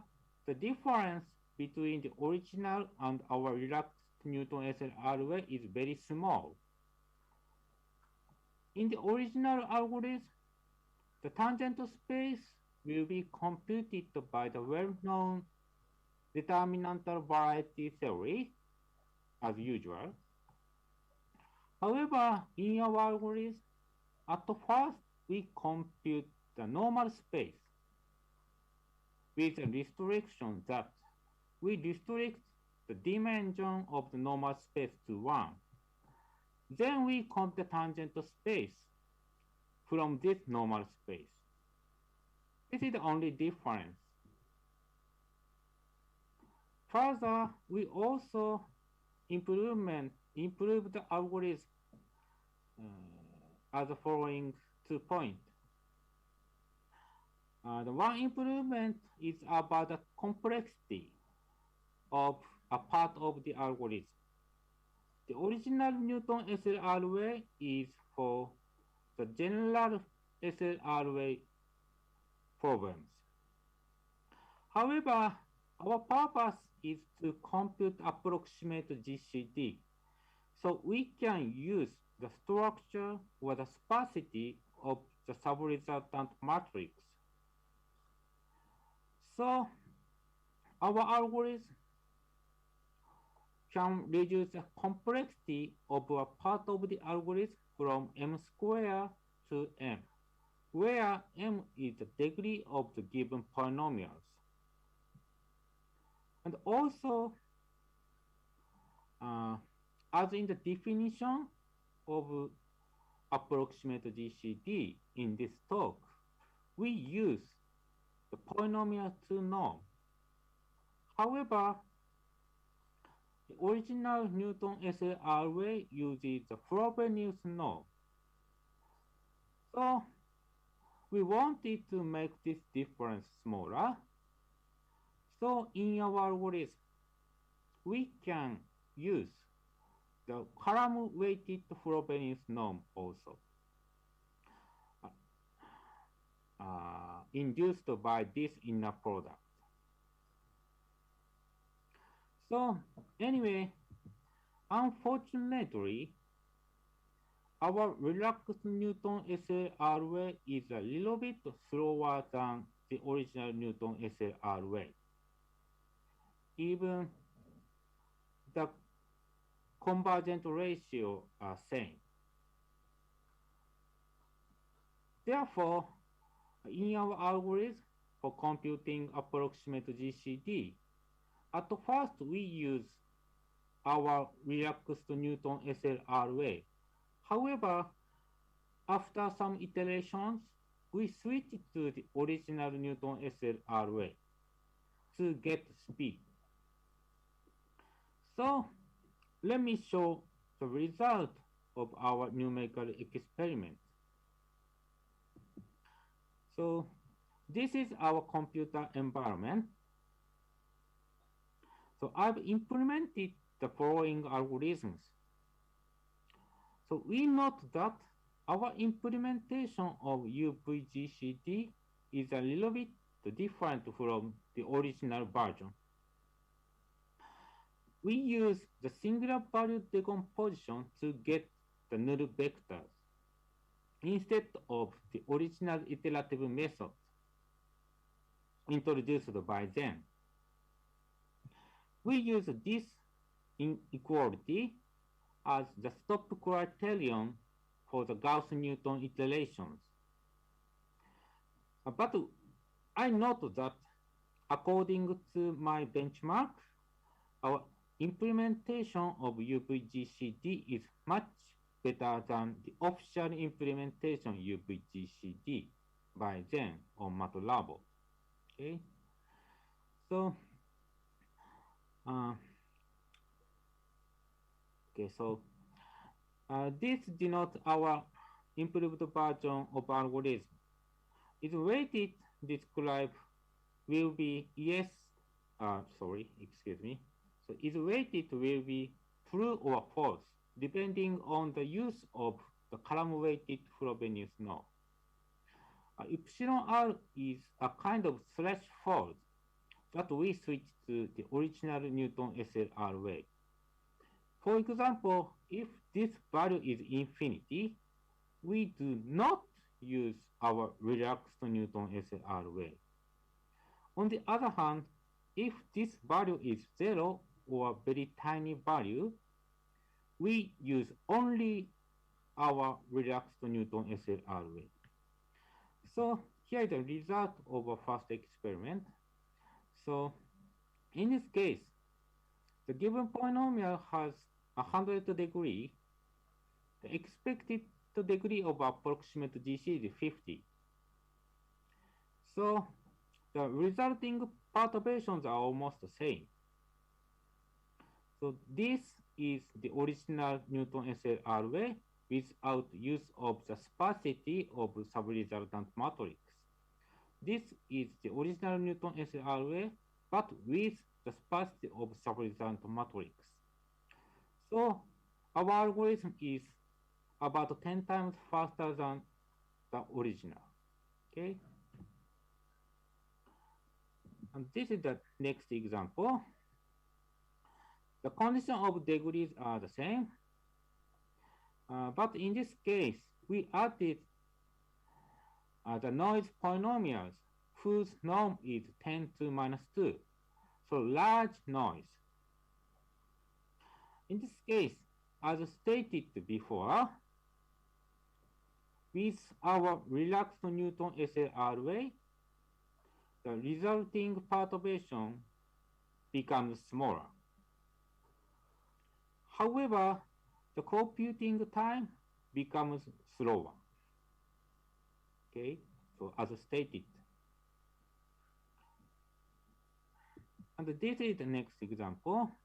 [SPEAKER 8] the difference between the original and our relaxed NewtonSLRA is very small. In the original algorithm, the tangent space will be computed by the well-known determinantal variety theory, as usual. However, in our algorithm, at first we compute the normal space with a restriction that we restrict the dimension of the normal space to 1. Then we count the tangent space from this normal space. This is the only difference. Further, we also improve the algorithm as the following 2 points. The one improvement is about the complexity of a part of the algorithm. The original NewtonSLRA is for the general SLRA problems. However, our purpose is to compute approximate GCD, so we can use the structure or the sparsity of the subresultant matrix. So our algorithm can reduce the complexity of a part of the algorithm from m squared to m, where m is the degree of the given polynomials. And also, as in the definition of approximate GCD in this talk, we use the polynomial 2 norm. However, the original NewtonSLRA uses the Frobenius norm. So we wanted to make this difference smaller. So in our algorithm, we can use the column-weighted Frobenius norm also, induced by this inner product. So anyway, unfortunately, our relaxed NewtonSLRA is a little bit slower than the original NewtonSLRA. Even the convergent ratio are same. Therefore, in our algorithm for computing approximate GCD, at first we use our relaxed NewtonSLRA. However, after some iterations, we switched to the original NewtonSLRA to get speed. So let me show the result of our numerical experiment. So this is our computer environment. So I've implemented the following algorithms. So we note that our implementation of UVGCD is a little bit different from the original version. We use the singular value decomposition to get the null vectors instead of the original iterative method introduced by them. We use this inequality as the stop criterion for the Gauss-Newton iterations. But I note that according to my benchmark, our implementation of UVGCD is much better than the official implementation UVGCD by them on MATLAB. Okay, so this denotes our improved version of algorithm. Its weighted describe will be So its weighted will be true or false, depending on the use of the column-weighted Frobenius norm. Epsilon r is a kind of threshold that we switch to the original NewtonSLRA. For example, if this value is infinity, we do not use our relaxed NewtonSLRA. On the other hand, if this value is 0 or very tiny value, we use only our relaxed NewtonSLRA. So here is the result of our first experiment. So in this case, the given polynomial has 100 degrees. The expected degree of approximate GC is 50. So the resulting perturbations are almost the same. So this is the original NewtonSLRA without use of the sparsity of subresultant matrix. This is the original NewtonSLRA, but with the sparsity of subresultant matrix. So our algorithm is about 10 times faster than the original. Okay. And this is the next example. The condition of degrees are the same, but in this case, we added the noise polynomials whose norm is 10 to minus 2, so large noise. In this case, as stated before, with our relaxed NewtonSLRA, the resulting perturbation becomes smaller. However, the computing time becomes slower. Okay, so as stated. And this is the next example.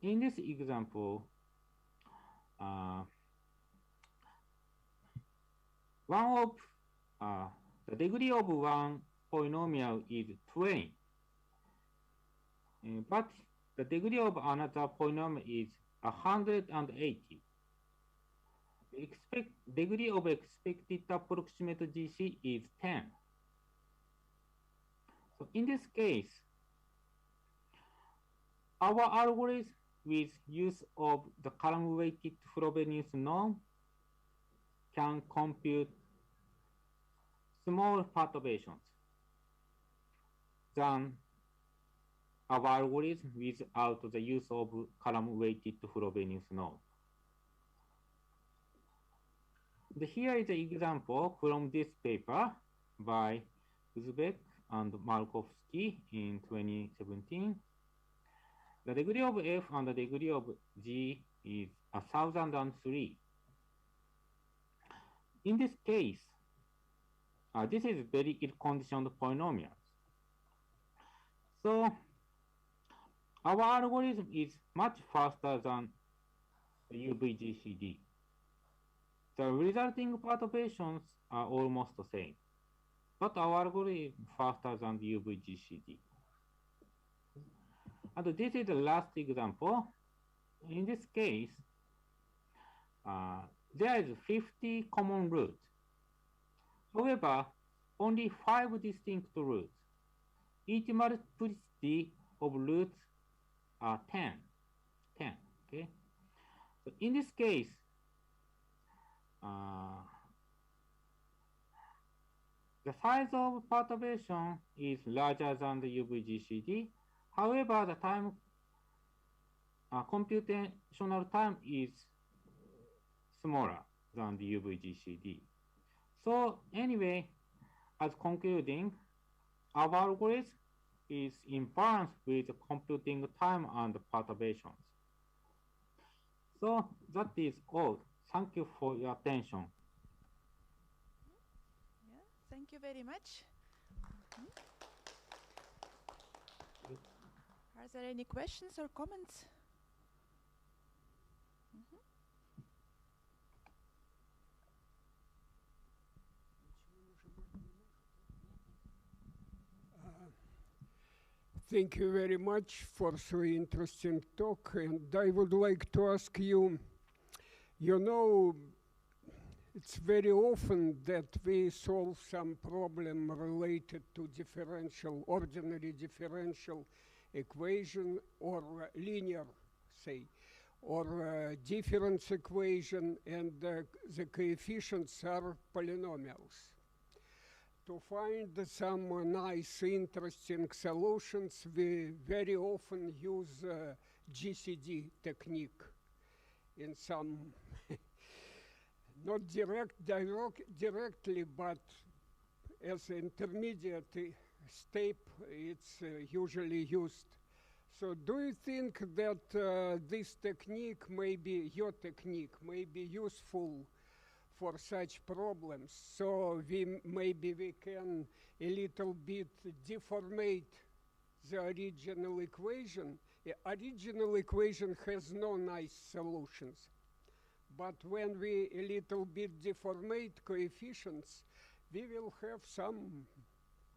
[SPEAKER 8] In this example, one of the degree of one polynomial is 20, but the degree of another polynomial is 180. Degree of expected approximate GC is 10. So in this case, our algorithm with use of the column-weighted Frobenius norm can compute small perturbations than our algorithm without the use of column-weighted Frobenius norm. Here is an example from this paper by Uzbek and Markovsky in 2017. The degree of F and the degree of G is 1003. In this case, this is very ill-conditioned polynomials. So our algorithm is much faster than the UVGCD. The resulting perturbations are almost the same, but our algorithm is faster than the UVGCD. And this is the last example. In this case, there is 50 common roots. However, only 5 distinct roots. Each multiplicity of roots are 10. Okay? So in this case, the size of perturbation is larger than the UVGCD. However, the time computational time is smaller than the UVGCD. So anyway, as concluding, our algorithm is in balance with computing time and perturbations. So that is all. Thank you for your attention.
[SPEAKER 5] Yeah, thank you very much. Are there any questions or comments?
[SPEAKER 9] Thank you very much for so interesting talk, and I would like to ask you, you know, it's very often that we solve some problem related to ordinary differential equation or linear, say, or difference equation, and the coefficients are polynomials. To find some nice, interesting solutions, we very often use GCD technique in some, not directly, but as intermediate step, it's usually used. So do you think that this technique, your technique, may be useful for such problems? So maybe we can a little bit deformate the original equation. The original equation has no nice solutions. But when we a little bit deformate coefficients, we will have some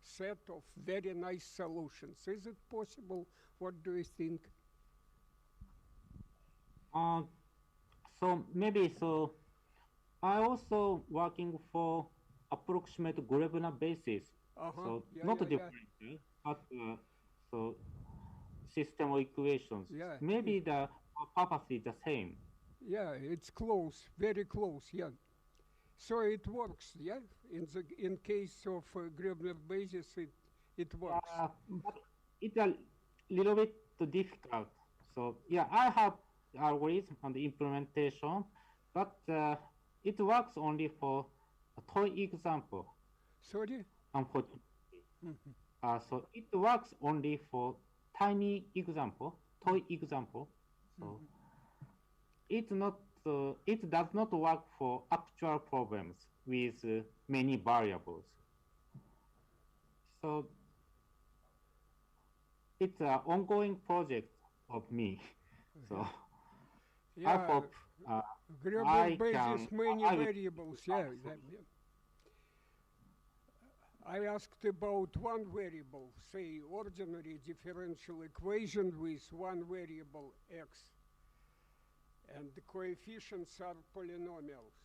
[SPEAKER 9] set of very nice solutions. Is it possible? What do you think?
[SPEAKER 8] I also working for approximate Grebner basis. So not different, but so system of equations.
[SPEAKER 9] Yeah.
[SPEAKER 8] Maybe the purpose is the same.
[SPEAKER 9] Yeah, it's close, very close. Yeah. So it works. Yeah. In case of Grebner basis, it works.
[SPEAKER 8] But it's a little bit difficult. So yeah, I have algorithm and implementation, but it works only for a toy example.
[SPEAKER 9] Sorry?
[SPEAKER 8] Unfortunately. So it works only for tiny example, toy example. So it does not work for actual problems. with many variables. So it's an ongoing project of me. So I hope
[SPEAKER 9] Gröbel basis many variables. Yeah. I asked about one variable, say ordinary differential equation with one variable x, and the coefficients are polynomials.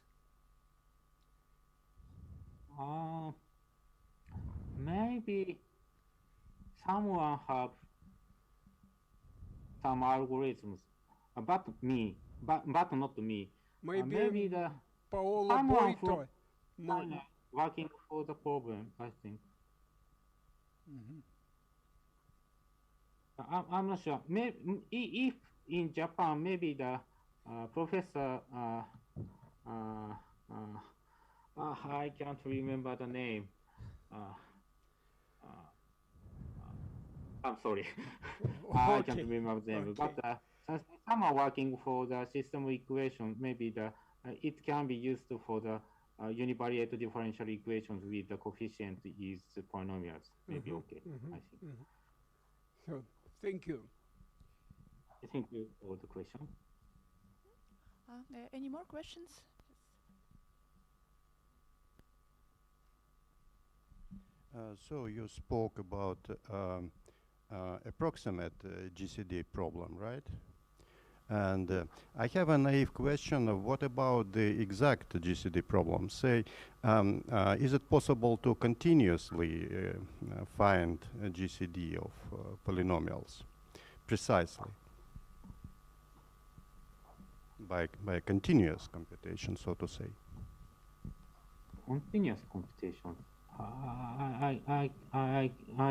[SPEAKER 8] Maybe someone have some algorithms, but not me. Maybe the
[SPEAKER 9] Paolo
[SPEAKER 8] someone
[SPEAKER 9] Boito.
[SPEAKER 8] from working for the problem, I think. I'm not sure. Maybe if in Japan, maybe the professor, I can't remember the name. I'm sorry. I can't remember the name. But some are working for the system equation. Maybe it can be used for the univariate differential equations with the coefficient is polynomials. Maybe okay, I think.
[SPEAKER 9] So, thank you.
[SPEAKER 8] Thank you for the question.
[SPEAKER 5] Any more questions?
[SPEAKER 10] So you spoke about approximate GCD problem, right? And I have a naive question of what about the exact GCD problem? Say, is it possible to continuously find a GCD of polynomials precisely by continuous computation, so to say?
[SPEAKER 8] Continuous computation. I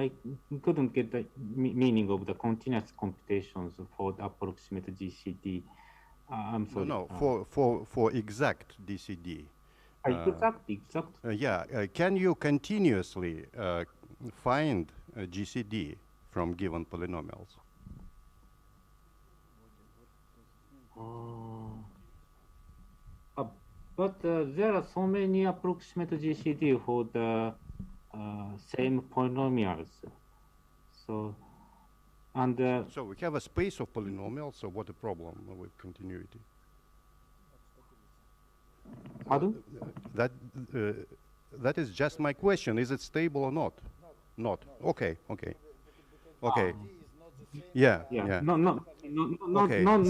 [SPEAKER 8] couldn't get the meaning of the continuous computations for the approximate GCD. I'm sorry.
[SPEAKER 10] No, for exact DCD.
[SPEAKER 8] Exact.
[SPEAKER 10] Can you continuously find a GCD from given polynomials?
[SPEAKER 8] But there are so many approximate GCD for the same polynomials. So,
[SPEAKER 10] so we have a space of polynomials. So what the problem with continuity?
[SPEAKER 8] Pardon?
[SPEAKER 10] That is just my question. Is it stable or not? Not. Okay. Yeah.
[SPEAKER 8] No,
[SPEAKER 10] Okay.
[SPEAKER 8] not